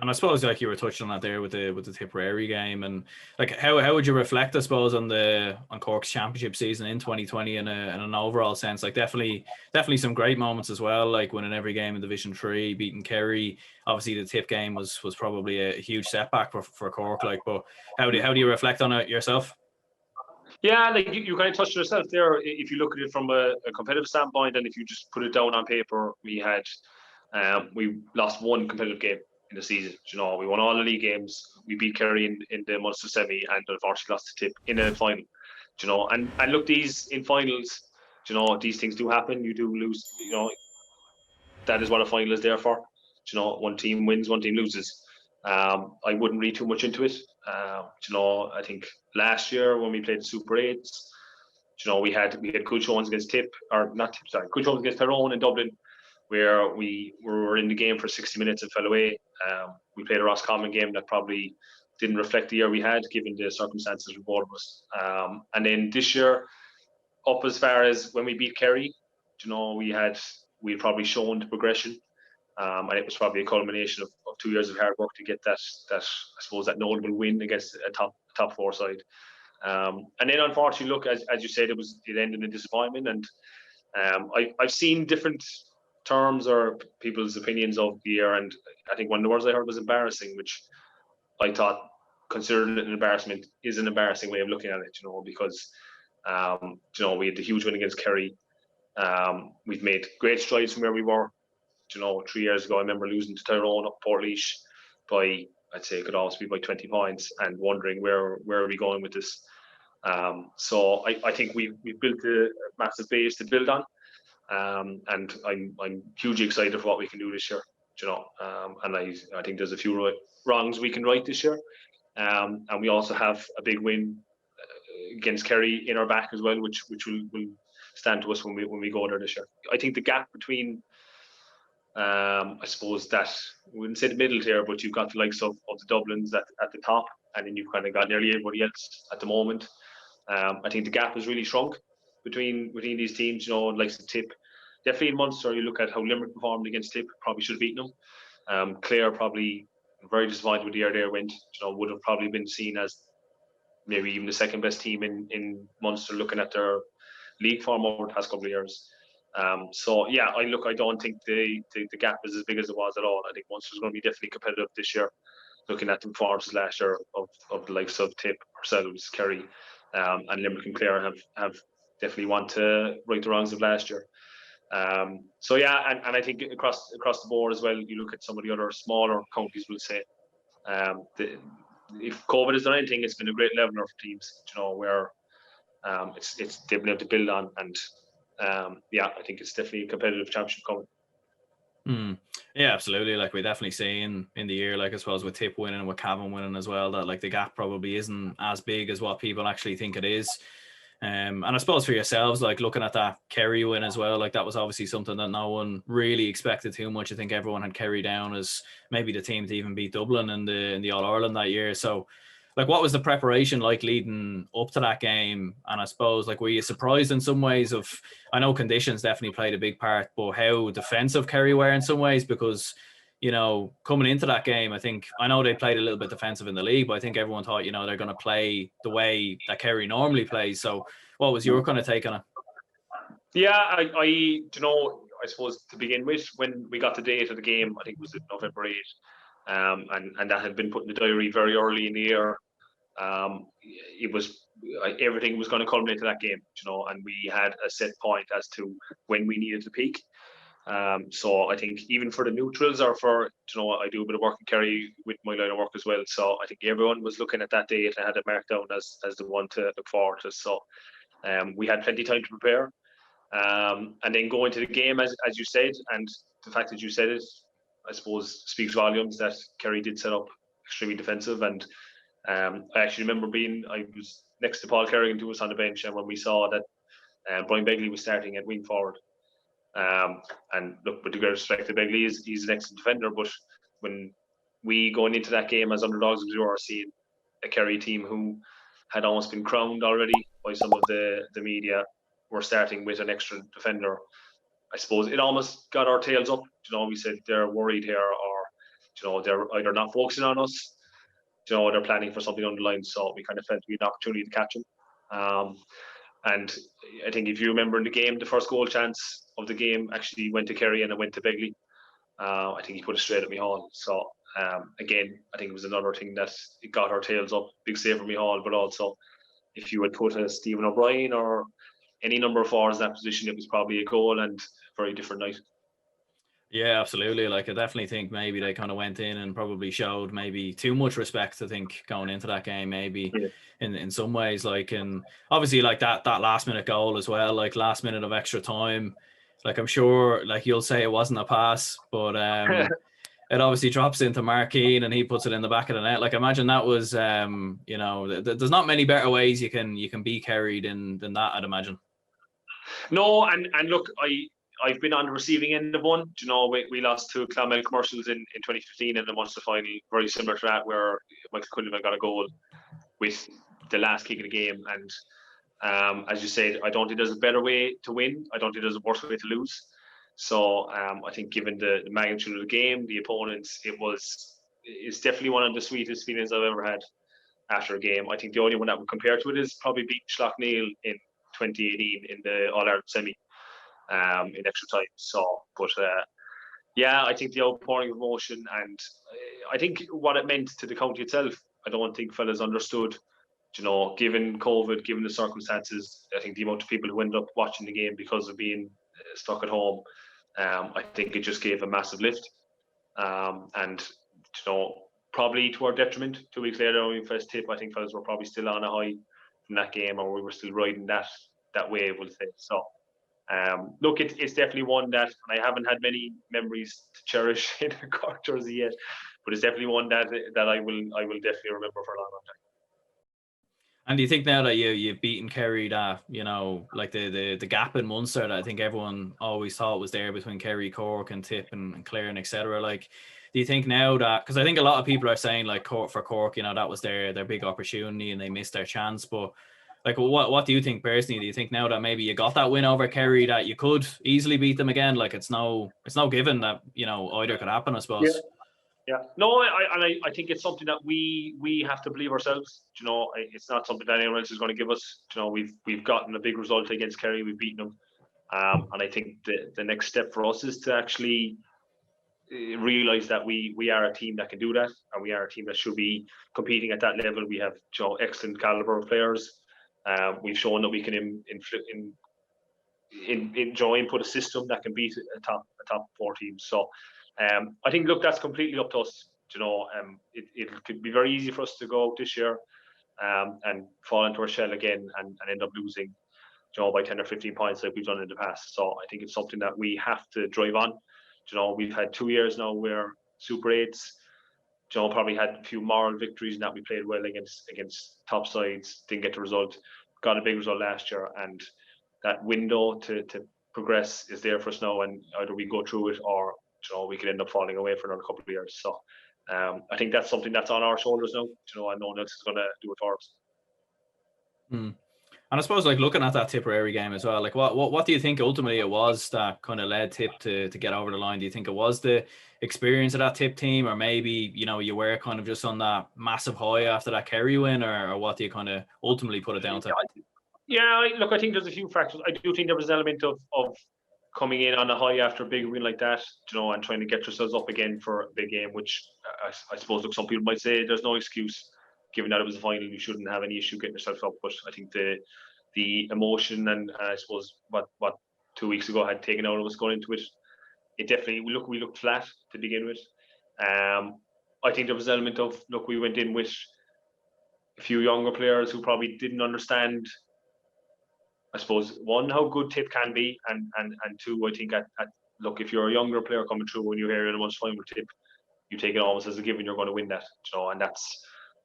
I suppose like you were touching on that there with the Tipperary game, and like how would you reflect, I suppose, on Cork's championship season in 2020 in an overall sense? Like definitely some great moments as well, like winning every game in Division 3, beating Kerry. Obviously the Tipp game was probably a huge setback for Cork. Like, but how do you reflect on it yourself? Yeah, like you kind of touched yourself there. If you look at it from a competitive standpoint, and if you just put it down on paper, we lost one competitive game in the season. We won all the league games. We beat Kerry in the Munster semi, and unfortunately lost to Tipp in a final. And look, these in finals, these things do happen. You do lose. That is what a final is there for. One team wins, one team loses. I wouldn't read too much into it. I think last year when we played the Super 8s, we had good showings against Tipp, or not Tipp, sorry, good showings against Tyrone in Dublin, where we were in the game for 60 minutes and fell away. We played a Roscommon game that probably didn't reflect the year we had, given the circumstances for both of us. And then this year, up as far as when we beat Kerry, we had probably shown the progression. And it was probably a culmination of 2 years of hard work to get that I suppose that notable win against a top four side. And then unfortunately, look, as you said, it ended in disappointment. And I've seen different terms or people's opinions of the year, and I think one of the words I heard was embarrassing, which I thought, considered an embarrassment, is an embarrassing way of looking at it. Because we had the huge win against Kerry. We've made great strides from where we were. 3 years ago, I remember losing to Tyrone up Portlaoise by, I'd say it could almost be by 20 points, and wondering where are we going with this. So I think we've built a massive base to build on, and I'm hugely excited for what we can do this year. And I think there's a few wrongs we can right this year, and we also have a big win against Kerry in our back as well, which will stand to us when we go there this year. I think the gap between I suppose that, I wouldn't say the middle tier, but you've got the likes of the Dublins at the top, and then you've kind of got nearly everybody else at the moment. I think the gap has really shrunk between these teams, likes of Tipp. Definitely in Munster, you look at how Limerick performed against Tipp, probably should have beaten them. Clare probably very disappointed with the year they went, would have probably been seen as maybe even the second best team in Munster, looking at their league form over the past couple of years. So yeah, I don't think the gap is as big as it was at all. I think Munster's going to be definitely competitive this year, looking at the performances last year of the likes of Tipp, ourselves, Kerry, and Limerick and Clare have definitely want to right the wrongs of last year. So yeah, and I think across the board as well, you look at some of the other smaller counties, we'll say, if COVID has done anything, it's been a great leveler for teams, where they've been able to build on, and yeah, I think it's definitely a competitive championship coming. Yeah, absolutely. Like we definitely see in the year, like I suppose with Tipp winning and with Cavan winning as well, that like the gap probably isn't as big as what people actually think it is. And I suppose for yourselves, like looking at that Kerry win as well, like that was obviously something that no one really expected too much. I think everyone had Kerry down as maybe the team to even beat Dublin in the All Ireland that year. So like, what was the preparation like leading up to that game? And I suppose, like, were you surprised in some ways of, I know conditions definitely played a big part, but how defensive Kerry were in some ways? Because, coming into that game, I know they played a little bit defensive in the league, but I think everyone thought, they're going to play the way that Kerry normally plays. So what was your kind of take on it? Yeah, I suppose to begin with, when we got the date of the game, I think it was November 8th, and that had been put in the diary very early in the year. It was everything was going to culminate to that game, and we had a set point as to when we needed to peak. So I think even for the neutrals, or for I do a bit of work in Kerry with my line of work as well. So I think everyone was looking at that date and had it marked down as the one to look forward to. So we had plenty of time to prepare, and then go into the game as you said, and the fact that you said it, I suppose, speaks volumes that Kerry did set up extremely defensive. And I actually remember I was next to Paul Kerrigan, who was on the bench, and when we saw that Brian Begley was starting at wing forward, and look, with the great respect to Begley, he's an excellent defender, but when we going into that game as underdogs, we were seeing a Kerry team who had almost been crowned already by some of the media, were starting with an extra defender. I suppose it almost got our tails up. We said they're worried here, or they're either not focusing on us, they're planning for something on the line. So we kind of felt we had an opportunity to catch them. And I think if you remember in the game, the first goal chance of the game actually went to Kerry and it went to Begley. I think he put it straight at Mihal. So again, I think it was another thing that it got our tails up. Big save for Mihal, but also if you had put a Stephen O'Brien or any number of forwards in that position, it was probably a goal and a very different night. Yeah, absolutely. Like, I definitely think maybe they kind of went in and probably showed maybe too much respect, I think, going into that game, maybe in some ways. Like, and obviously like that last minute goal as well, like last minute of extra time. Like, I'm sure like you'll say it wasn't a pass, but it obviously drops into Mark Keane and he puts it in the back of the net. Like, imagine that was there's not many better ways you can be carried than that, I'd imagine. No, and look, I've been on the receiving end of one. We lost to Clonmel Commercials in 2015 in the Munster Final, very similar to that, where Michael Quinlan got a goal with the last kick of the game. And as you said, I don't think there's a better way to win. I don't think there's a worse way to lose. So I think given the magnitude of the game, the opponents, it's definitely one of the sweetest feelings I've ever had after a game. I think the only one that would compare to it is probably beating Schlockneil in 2018 in the All-Ireland semi. In extra time. So, but I think the outpouring of emotion, and I think what it meant to the county itself, I don't think fellas understood. Given COVID, given the circumstances, I think the amount of people who ended up watching the game because of being stuck at home, I think it just gave a massive lift. And probably to our detriment, 2 weeks later when we faced Tipp, I think fellas were probably still on a high from that game, or we were still riding that wave, we'll say. So. Look, it's definitely one that, and I haven't had many memories to cherish in a Cork jersey yet, but it's definitely one that I will definitely remember for a long time. And do you think now that you've beaten Kerry, that like the gap in Munster that I think everyone always thought was there between Kerry, Cork, and Tipp and Clare and etc. Like, do you think now that, because I think a lot of people are saying like Cork, that was their big opportunity and they missed their chance, but like, what do you think personally? Do you think now that maybe you got that win over Kerry that you could easily beat them again? Like, it's no given that either could happen, I suppose. Yeah. No, I think it's something that we have to believe ourselves. It's not something that anyone else is going to give us. We've gotten a big result against Kerry. We've beaten them, and I think the next step for us is to actually realise that we are a team that can do that, and we are a team that should be competing at that level. We have excellent caliber of players. We've shown that we can input a system that can beat a top 4 team. So I think, look, that's completely up to us. It could be very easy for us to go out this year and fall into our shell again and end up losing by 10 or 15 points like we've done in the past. So I think it's something that we have to drive on. We've had 2 years now where Super 8s probably had a few moral victories and that we played well against top sides, didn't get the result, got a big result last year, and that window to progress is there for us now, and either we go through it or we could end up falling away for another couple of years. So I think that's something that's on our shoulders now, and no one else is going to do it for us. And I suppose, like, looking at that Tipperary game as well, like, what do you think ultimately it was that kind of led Tipp to get over the line? Do you think it was the experience of that Tipp team, or maybe you were kind of just on that massive high after that Kerry win, or what do you kind of ultimately put it down to? Yeah, look, I think there's a few factors. I do think there was an element of coming in on a high after a big win like that, and trying to get yourselves up again for a big game, which I suppose, look, some people might say there's no excuse. Given that it was a final, you shouldn't have any issue getting yourself up. But I think the emotion and I suppose what 2 weeks ago had taken out of us going into it, it definitely we looked flat to begin with. I think there was an element of, look, we went in with a few younger players who probably didn't understand, I suppose, one, how good Tipp can be, and two, I think look, if you're a younger player coming through and you're here in a Munster Final with Tipp, you take it almost as a given you're going to win that, and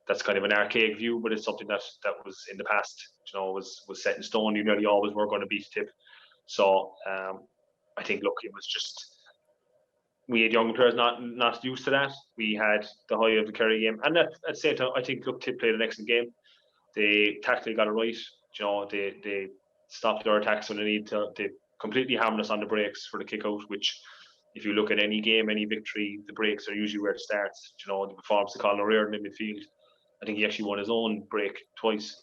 that's kind of an archaic view, but it's something that was in the past, was set in stone. You nearly always were going to beat Tipp. So I think, look, it was just, we had young players not used to that. We had the high of the Kerry game, and at the same time, I think, look, Tipp played an excellent game. They tactically got it right. They stopped their attacks when they need to. They completely hammered us on the breaks for the kick out, which if you look at any game, any victory, the breaks are usually where it starts. You know, the performance of Connolly in midfield. I think he actually won his own break twice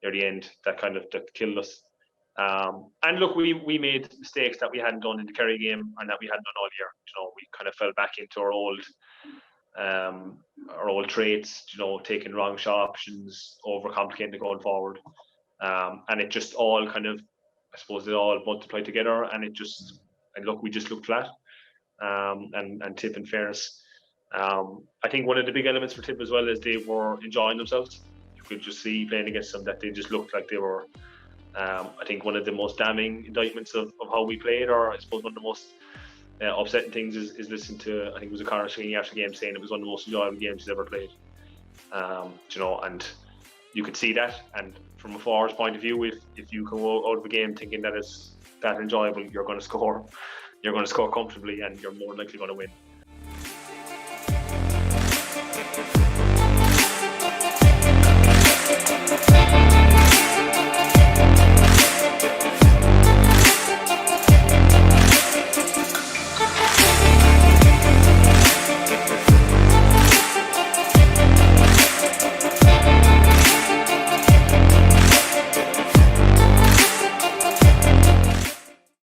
near the end. That killed us. And look, we made mistakes that we hadn't done in the Kerry game and that we hadn't done all year. You know, we kind of fell back into our old traits. You know, taking wrong shot options, overcomplicating it going forward, and it just all kind of, I suppose, it all multiplied together, and we just looked flat. And Tipp, in fairness, I think one of the big elements for Tipp as well is they were enjoying themselves. You could just see playing against them that they just looked like they were. I think one of the most damning indictments of how we played, or I suppose one of the most upsetting things is listening to, I think it was a Connor Sweeney after the game saying it was one of the most enjoyable games he's ever played. You know, and you could see that. And from a forward's point of view, if you can go out of a game thinking that it's that enjoyable, you're going to score comfortably, and you're more likely going to win.